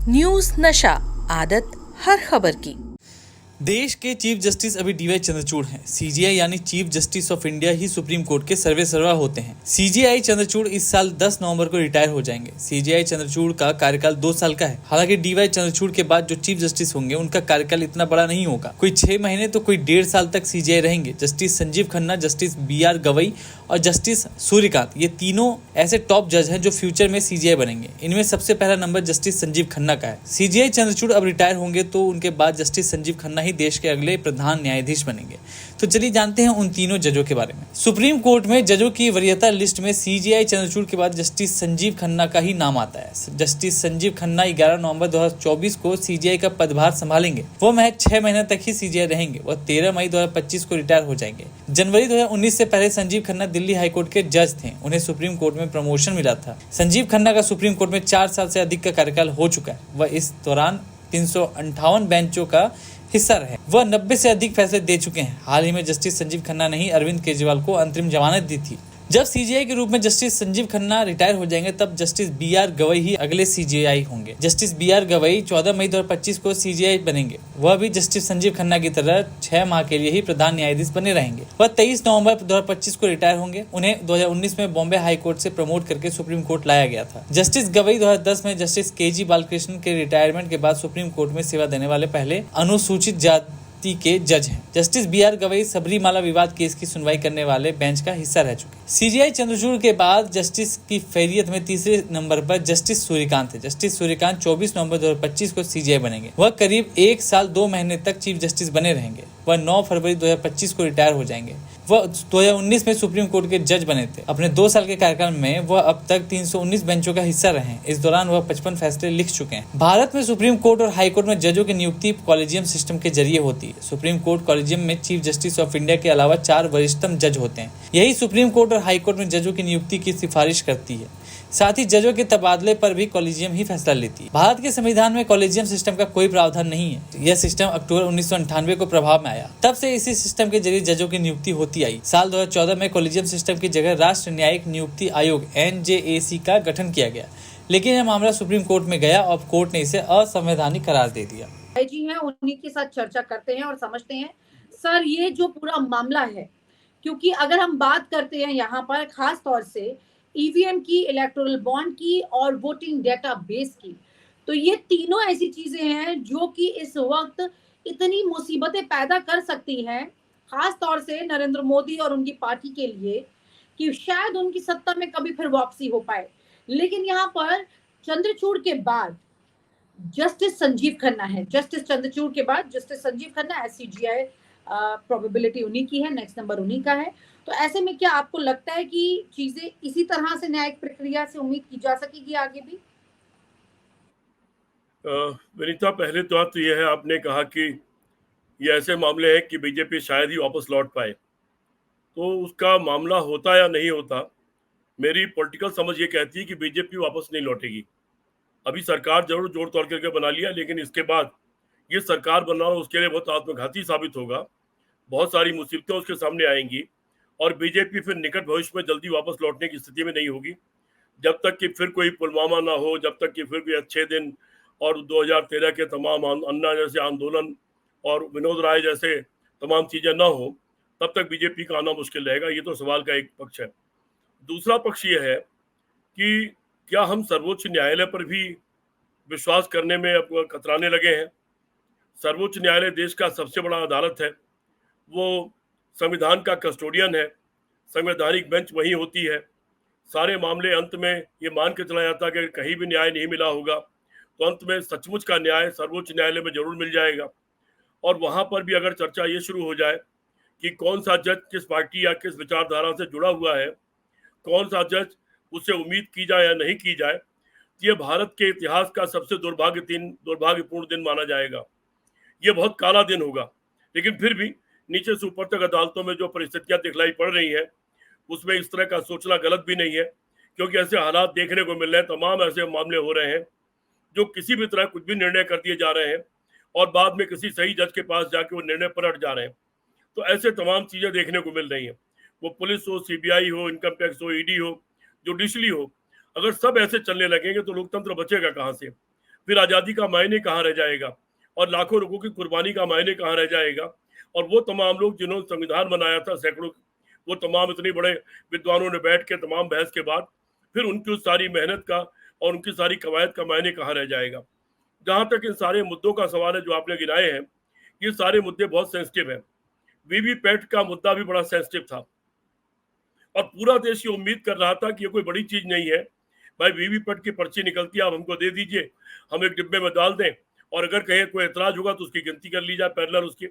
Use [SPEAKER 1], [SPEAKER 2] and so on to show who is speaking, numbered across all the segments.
[SPEAKER 1] News नशा, आदत हर खबर की।
[SPEAKER 2] देश के चीफ जस्टिस अभी डीवाई चंद्रचूड़ हैं। सीजेआई यानी chief justice of India he supreme court के सर्वेसर्वा होते हैं। सीजेआई चंद्रचूड़ इस साल 10 नवंबर को रिटायर हो जाएंगे। सीजेआई चंद्रचूड़ का कार्यकाल 2 साल का है। हालांकि डीवाई चंद्रचूड़ के बाद जो चीफ जस्टिस होंगे उनका कार्यकाल इतना बड़ा नहीं होगा, कोई 6 महीने तो कोई 1.5 साल तक सीजेआई रहेंगे। Justice Sanjeev Khanna, justice BR Gavai और जस्टिस सूर्यकांत, ये तीनों ऐसे टॉप जज हैं जो फ्यूचर में सीजेआई बनेंगे। इनमें सबसे पहला नंबर जस्टिस संजीव खन्ना का है। सीजेआई चंद्रचूड़ अब रिटायर होंगे तो उनके बाद जस्टिस संजीव खन्ना ही देश के अगले प्रधान न्यायाधीश बनेंगे। तो चलिए जानते हैं उन तीनों जजों के बारे में। सुप्रीम कोर्ट में जजों की वरीयता लिस्ट में सीजेआई चंद्रचूड़ के बाद जस्टिस संजीव खन्ना का ही नाम आता है। जस्टिस संजीव खन्ना 11 नवंबर 2024 को सीजेआई का पदभार संभालेंगे। वो महज 6 महीने तक ही सीजेआई रहेंगे। वह 13 मई 2025 को रिटायर हो जाएंगे। जनवरी 2019 से पहले संजीव खन्ना दिल्ली हाईकोर्ट के जज थे। उन्हें सुप्रीम कोर्ट में प्रमोशन मिला था। संजीव खन्ना का सुप्रीम कोर्ट में 4 साल से अधिक का कार्यकाल हो चुका है। वह इस दौरान 358 बेंचों का हिस्सा रहे। वह 90 से अधिक फैसले दे चुके हैं। हाल ही में जस्टिस संजीव खन्ना ने ही अरविंद केजरीवाल को अंतरिम जमानत दी थी। जब सीजेआई के रूप में जस्टिस संजीव खन्ना रिटायर हो जाएंगे तब जस्टिस BR गवई ही अगले सीजेआई होंगे। जस्टिस BR गवई 14 मई 2025 को सीजेआई बनेंगे। वह भी जस्टिस संजीव खन्ना की तरह 6 माह के लिए ही प्रधान न्यायाधीश बने रहेंगे। वह 23 नवंबर 2025 को रिटायर होंगे। उन्हें 2019 में बॉम्बे हाई कोर्ट से प्रमोट करके सुप्रीम कोर्ट लाया गया था। जस्टिस गवई 2010 में जस्टिस KG बालकृष्ण के रिटायरमेंट के बाद सुप्रीम कोर्ट में सेवा देने वाले पहले अनुसूचित जाति के जज हैं। जस्टिस BR गवई सबरीमाला विवाद केस की सुनवाई करने वाले बेंच का हिस्सा रह चुके हैं। सीजेआई चंद्रचूड़ के बाद जस्टिस की फैरियत में तीसरे नंबर पर जस्टिस सूर्यकांत है। जस्टिस सूर्यकांत 24 नवंबर 2025 को सीजेआई बनेंगे। वह करीब 1 साल 2 महीने तक चीफ जस्टिस बने रहेंगे। वह 9 फरवरी 2025 को रिटायर हो जाएंगे। वह 2019 में सुप्रीम कोर्ट के जज बने थे। अपने 2 साल के कार्यकाल में वह अब तक 319 बेंचों का हिस्सा रहे हैं। इस दौरान वह 55 फैसले लिख चुके हैं। भारत में सुप्रीम कोर्ट और हाई कोर्ट में जजों की नियुक्ति कॉलेजियम सिस्टम के जरिए होती है। सुप्रीम कोर्ट कॉलेजियम में चीफ जस्टिस ऑफ इंडिया के अलावा 4 वरिष्ठतम जज होते हैं। यही सुप्रीम कोर्ट और हाई कोर्ट में जजों की नियुक्ति की सिफारिश करती है। साथ ही जजों के तबादले पर भी कॉलेजियम ही फैसला लेती है। भारत के संविधान में कॉलेजियम सिस्टम का कोई प्रावधान नहीं है। यह सिस्टम अक्टूबर 1998 को प्रभाव में आया। तब से इसी सिस्टम के जरिए जजों की नियुक्ति होती आई। साल 2014 में कॉलेजियम सिस्टम की जगह राष्ट्रीय न्यायिक नियुक्ति आयोग NJAC का गठन किया गया, लेकिन यह मामला सुप्रीम कोर्ट में गया और कोर्ट ने इसे असंवैधानिक करार दे दिया।
[SPEAKER 3] जी हैं, उन्हीं के साथ चर्चा करते हैं और समझते हैं सर ये जो पूरा मामला है, क्योंकि अगर हम बात करते हैं यहाँ पर खास तौर से ईवीएम की, इलेक्टोरल बॉन्ड की और वोटिंग डेटाबेस की, तो ये तीनों ऐसी चीजें हैं जो कि इस वक्त इतनी मुसीबतें पैदा कर सकती हैं, खास तौर से नरेंद्र मोदी और उनकी पार्टी के लिए, कि शायद उनकी सत्ता में कभी फिर वापसी हो पाए। लेकिन यहाँ पर चंद्रचूड़ के बाद जस्टिस संजीव खन्ना है। जस्टिस चंद्रचूड़ के बाद justice Sanjeev Khanna, SCGI probability उन्हीं की है, नेक्स्ट नंबर उन्हीं का है। तो ऐसे में क्या आपको लगता है कि चीजें इसी तरह से न्यायिक प्रक्रिया से उम्मीद की जा सकेगी आगे भी?
[SPEAKER 4] विनीता, पहले तो बात तो यह है, आपने कहा कि ये ऐसे मामले हैं कि बीजेपी शायद ही वापस लौट पाए, तो उसका मामला होता या नहीं होता, मेरी पॉलिटिकल समझ ये कहती है कि बीजेपी वापस नहीं लौटेगी। अभी सरकार जरूर जोड़ तोड़ करके बना लिया, लेकिन इसके बाद ये सरकार बनाना उसके लिए बहुत आत्मघाती साबित होगा। बहुत सारी मुसीबतें उसके सामने आएंगी और बीजेपी फिर निकट भविष्य में जल्दी वापस लौटने की स्थिति में नहीं होगी। जब तक कि फिर कोई पुलवामा ना हो, जब तक कि फिर भी अच्छे दिन और 2013 के तमाम अन्ना जैसे आंदोलन और विनोद राय जैसे तमाम चीज़ें ना हो, तब तक बीजेपी का आना मुश्किल रहेगा। ये तो सवाल का एक पक्ष है। दूसरा पक्ष ये है कि क्या हम सर्वोच्च न्यायालय पर भी विश्वास करने में अब कतराने लगे हैं। सर्वोच्च न्यायालय देश का सबसे बड़ा अदालत है, वो संविधान का कस्टोडियन है, संवैधानिक बेंच वही होती है। सारे मामले अंत में ये मान के चला जाता कि कहीं भी न्याय नहीं मिला होगा तो अंत में सचमुच का न्याय सर्वोच्च न्यायालय में जरूर मिल जाएगा। और वहाँ पर भी अगर चर्चा ये शुरू हो जाए कि कौन सा जज किस पार्टी या किस विचारधारा से जुड़ा हुआ है, कौन सा जज उससे उम्मीद की जाए या नहीं की जाए, तो ये भारत के इतिहास का सबसे दुर्भाग्यपूर्ण दिन माना जाएगा। ये बहुत काला दिन होगा। लेकिन फिर भी नीचे से ऊपर तक अदालतों में जो परिस्थितियां दिखलाई पड़ रही हैं, उसमें इस तरह का सोचना गलत भी नहीं है, क्योंकि ऐसे हालात देखने को मिल रहे हैं। तमाम ऐसे मामले हो रहे हैं जो किसी भी तरह कुछ भी निर्णय कर दिए जा रहे हैं और बाद में किसी सही जज के पास जाके वो निर्णय पलट जा रहे हैं। तो ऐसे तमाम चीज़ें देखने को मिल रही हैं, वो पुलिस हो, CBI हो, इनकम टैक्स हो, ED हो, जुडिशली हो। अगर सब ऐसे चलने लगेंगे तो लोकतंत्र बचेगा कहाँ से? फिर आज़ादी का मायने कहाँ रह जाएगा, और लाखों लोगों की कुर्बानी का मायने कहाँ रह जाएगा। और वो तमाम लोग जिन्होंने संविधान बनाया था, सैकड़ों, वो तमाम इतने बड़े विद्वानों ने बैठ के तमाम बहस के बाद फिर उनकी उस सारी मेहनत का और उनकी सारी कवायद का मायने कहाँ रह जाएगा। जहाँ तक इन सारे मुद्दों का सवाल है जो आपने गिनाए हैं, ये सारे मुद्दे बहुत सेंसिटिव हैं। वीवीपैट का मुद्दा भी बड़ा सेंसिटिव था और पूरा देश ये उम्मीद कर रहा था कि ये कोई बड़ी चीज नहीं है, भाई वीवीपैट की पर्ची निकलती है, आप हमको दे दीजिए, हम एक डिब्बे में डाल दें, और अगर कहीं कोई एतराज होगा तो उसकी गिनती कर ली जाए पैरेलल उसकी।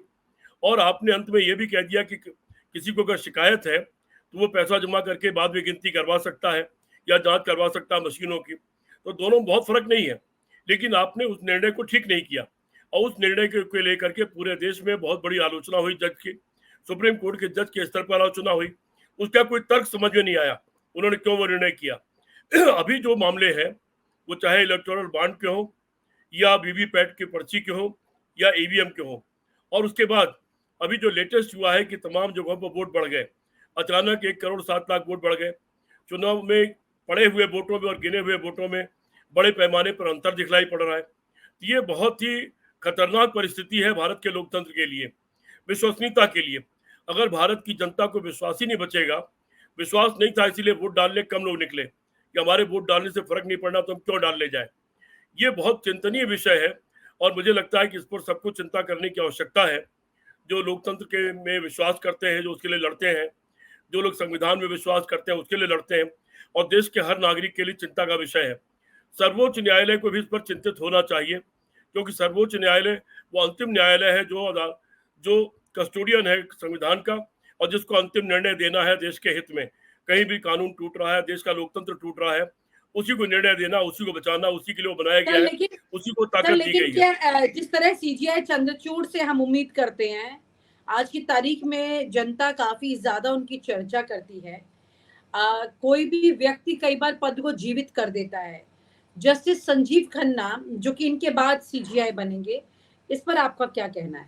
[SPEAKER 4] और आपने अंत में ये भी कह दिया कि किसी को अगर शिकायत है तो वो पैसा जमा करके बाद में गिनती करवा सकता है या जांच करवा सकता है मशीनों की। तो दोनों में बहुत फर्क नहीं है, लेकिन आपने उस निर्णय को ठीक नहीं किया और उस निर्णय के लेकर के पूरे देश में बहुत बड़ी आलोचना हुई जज की, सुप्रीम कोर्ट के जज के स्तर पर आलोचना हुई। उसका कोई तर्क समझ में नहीं आया, उन्होंने क्यों वो निर्णय किया। अभी जो मामले हैं वो चाहे इलेक्टोरल बॉन्ड के हो या वीवीपैट की पर्ची के हो या ईवीएम के हो, और उसके बाद अभी जो लेटेस्ट हुआ है कि तमाम जगहों पर वोट बढ़ गए, अचानक 1,07,00,000 वोट बढ़ गए। चुनाव में पड़े हुए वोटों में और गिने हुए वोटों में बड़े पैमाने पर अंतर दिखलाई पड़ रहा है। ये बहुत ही खतरनाक परिस्थिति है भारत के लोकतंत्र के लिए, विश्वसनीयता के लिए। अगर भारत की जनता को विश्वास ही नहीं बचेगा, विश्वास नहीं था इसीलिए वोट डालने कम लोग निकले कि हमारे वोट डालने से फर्क नहीं पड़ना तो हम क्यों डालने जाए। ये बहुत चिंतनीय विषय है और मुझे लगता है कि इस पर सबको चिंता करने की आवश्यकता है। जो लोकतंत्र के में विश्वास करते हैं, जो उसके लिए लड़ते हैं, जो लोग संविधान में विश्वास करते हैं उसके लिए लड़ते हैं, और देश के हर नागरिक के लिए चिंता का विषय है। सर्वोच्च न्यायालय को भी इस पर चिंतित होना चाहिए, क्योंकि सर्वोच्च न्यायालय वो अंतिम न्यायालय है जो कस्टोडियन है संविधान का, और जिसको अंतिम निर्णय देना है देश के हित में। कहीं भी कानून टूट रहा है, देश का लोकतंत्र टूट रहा है, उसी को निर्णय देना, उसी को बचाना, उसी के लिए वो बनाया गया है, उसी को ताकत दी गई है।
[SPEAKER 3] क्या जिस तरह सीजीआई चंद्रचूड़ से हम उम्मीद करते हैं, आज की तारीख में जनता काफी ज्यादा उनकी चर्चा करती है। कोई भी व्यक्ति कई बार पद को जीवित कर देता है। जस्टिस संजीव खन्ना जो कि इनके बाद सीजीआई बनेंगे, इस पर आपका क्या कहना है?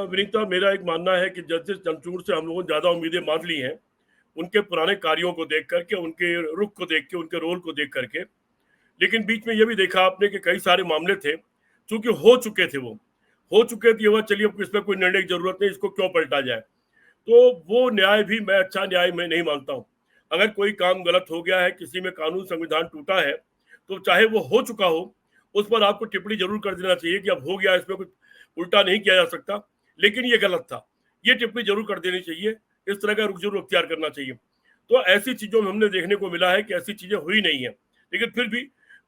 [SPEAKER 4] विनीता, मेरा एक मानना है कि जस्टिस चंद्रचूड़ से हम लोगों ने ज्यादा उम्मीदें मान ली हैं, उनके पुराने कार्यों को देख करके, उनके रुख को देख के, उनके रोल को देख करके। लेकिन बीच में ये भी देखा आपने कि कई सारे मामले थे, चूंकि हो चुके थे, वो हो चुके थे, वह चलिए अब इसमें कोई निर्णय की जरूरत नहीं, इसको क्यों पलटा जाए। तो वो न्याय भी मैं अच्छा न्याय मैं नहीं मानता हूँ। अगर कोई काम गलत हो गया है, किसी में कानून संविधान टूटा है, तो चाहे वो हो चुका हो, उस पर आपको टिप्पणी जरूर कर देना चाहिए कि अब हो गया, इसमें कुछ उल्टा नहीं किया जा सकता, लेकिन ये गलत था, ये टिप्पणी जरूर कर देनी चाहिए। इस तरह का रुख जरूर अख्तियार करना चाहिए। तो ऐसी चीजों में हमने देखने को मिला है कि ऐसी चीजें हुई नहीं है, लेकिन फिर भी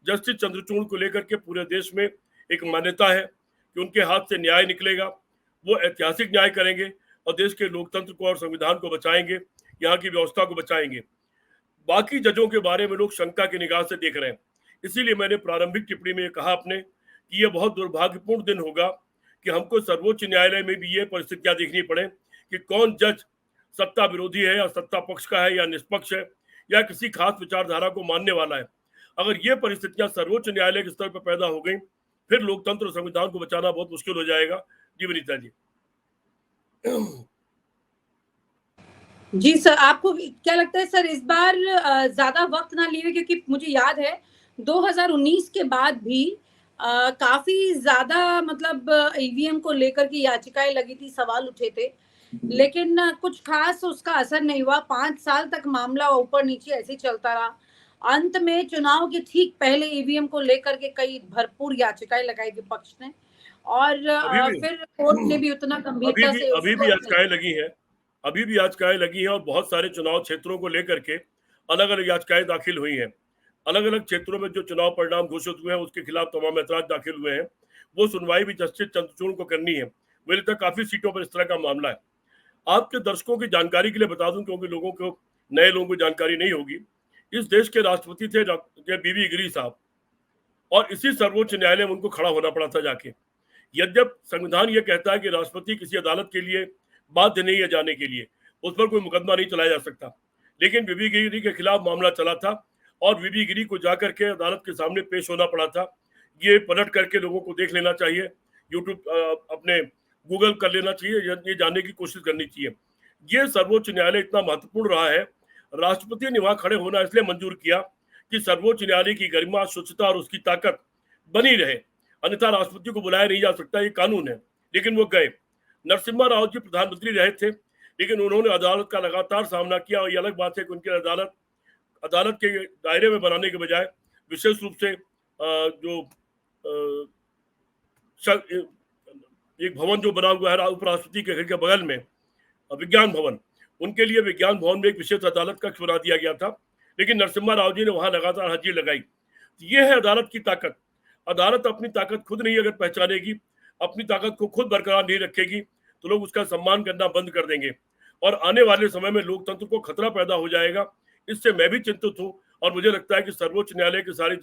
[SPEAKER 4] जस्टिस चंद्रचूड़ को लेकर के पूरे देश में एक मान्यता है कि उनके हाथ से न्याय निकलेगा, वो ऐतिहासिक न्याय करेंगे और देश के लोकतंत्र को और संविधान को बचाएंगे, यहाँ की व्यवस्था को बचाएंगे। बाकी जजों के बारे में लोग शंका की निगाह से देख रहे हैं, इसीलिए मैंने प्रारंभिक टिप्पणी में कहा आपने कि यह बहुत दुर्भाग्यपूर्ण दिन होगा कि हमको सर्वोच्च न्यायालय में भी ये परिस्थितियां देखनी पड़े कि कौन जज सत्ता विरोधी है या सत्ता पक्ष का है या निष्पक्ष है या किसी खास विचारधारा को मानने वाला है। अगर ये परिस्थितियां सर्वोच्च न्यायालय के स्तर पर पैदा हो गई, फिर लोकतंत्र और संविधान को बचाना बहुत मुश्किल हो जाएगा। जी विनीता जी।
[SPEAKER 3] जी सर, आपको क्या लगता है सर, इस बार ज्यादा वक्त ना लिए, क्योंकि मुझे याद है 2019 के बाद भी काफी ज्यादा मतलब ईवीएम को लेकर की याचिकाएं लगी थी, सवाल उठे थे, लेकिन कुछ खास उसका असर नहीं हुआ। 5 साल तक मामला ऊपर नीचे ऐसे ही चलता रहा। अंत में चुनाव के ठीक पहले ईवीएम को लेकर के कई भरपूर याचिकाएं लगाई विपक्ष ने, और फिर कोर्ट ने भी उतना गंभीरता से
[SPEAKER 4] अभी भी याचिकाएं लगी हैं, अभी भी याचिकाएं लगी हैं, और बहुत सारे चुनाव क्षेत्रों को लेकर के अलग अलग याचिकाएं दाखिल हुई हैं। अलग अलग क्षेत्रों में जो चुनाव परिणाम घोषित हुए हैं उसके खिलाफ तमाम ऐतराज दाखिल हुए हैं। वो सुनवाई भी जस्टिस चंद्रचूड़ को करनी है। मेरे तक काफी सीटों पर इस तरह का मामला है। आपके दर्शकों की जानकारी के लिए बता दूं, क्योंकि लोगों को, नए लोगों को जानकारी नहीं होगी, इस देश के राष्ट्रपति थे डॉक्टर बीवी गिरी साहब, और इसी सर्वोच्च न्यायालय में उनको खड़ा होना पड़ा था जाके। यद्यप संविधान ये कहता है कि राष्ट्रपति किसी अदालत के लिए बाध्य नहीं है जाने के लिए, उस पर कोई मुकदमा नहीं चलाया जा सकता, लेकिन बीबी गिरी के खिलाफ मामला चला था और बीबी गिरी को जाकर के अदालत के सामने पेश होना पड़ा था। ये पलट करके लोगों को देख लेना चाहिए, यूट्यूब अपने गूगल कर लेना चाहिए, ये जानने की कोशिश करनी चाहिए। ये सर्वोच्च न्यायालय इतना महत्वपूर्ण रहा है, राष्ट्रपति ने वहां खड़े होना इसलिए मंजूर किया कि सर्वोच्च न्यायालय की गरिमा, शुचिता और उसकी ताकत बनी रहे, अन्यथा राष्ट्रपति को बुलाया नहीं जा सकता, ये कानून है। लेकिन वो गए। नरसिम्हा राव जी प्रधानमंत्री रहे थे, लेकिन उन्होंने अदालत का लगातार सामना किया। और ये अलग बात है कि उनकी अदालत के दायरे में बनाने के बजाय विशेष रूप से जो एक भवन जो बना हुआ है उपराष्ट्रपति के घर के बगल में, विज्ञान भवन, उनके लिए विज्ञान भवन में एक विशेष अदालत कक्ष बना दिया गया था। लेकिन नरसिम्हा राव जी ने वहां लगातार हाजिरी लगाई। ये है अदालत की ताकत। अदालत अपनी ताकत खुद नहीं अगर पहचानेगी, अपनी ताकत को खुद बरकरार नहीं रखेगी, तो लोग उसका सम्मान करना बंद कर देंगे और आने वाले समय में लोकतंत्र को खतरा पैदा हो जाएगा। इससे मैं भी चिंतित हूँ और मुझे लगता है कि सर्वोच्च न्यायालय के सारे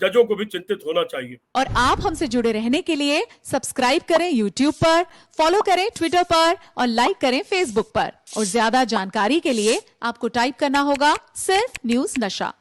[SPEAKER 4] जजों को भी चिंतित होना चाहिए।
[SPEAKER 5] और आप हमसे जुड़े रहने के लिए सब्सक्राइब करें YouTube पर, फॉलो करें Twitter पर और लाइक करें Facebook पर। और ज्यादा जानकारी के लिए आपको टाइप करना होगा सिर्फ न्यूज़ नशा।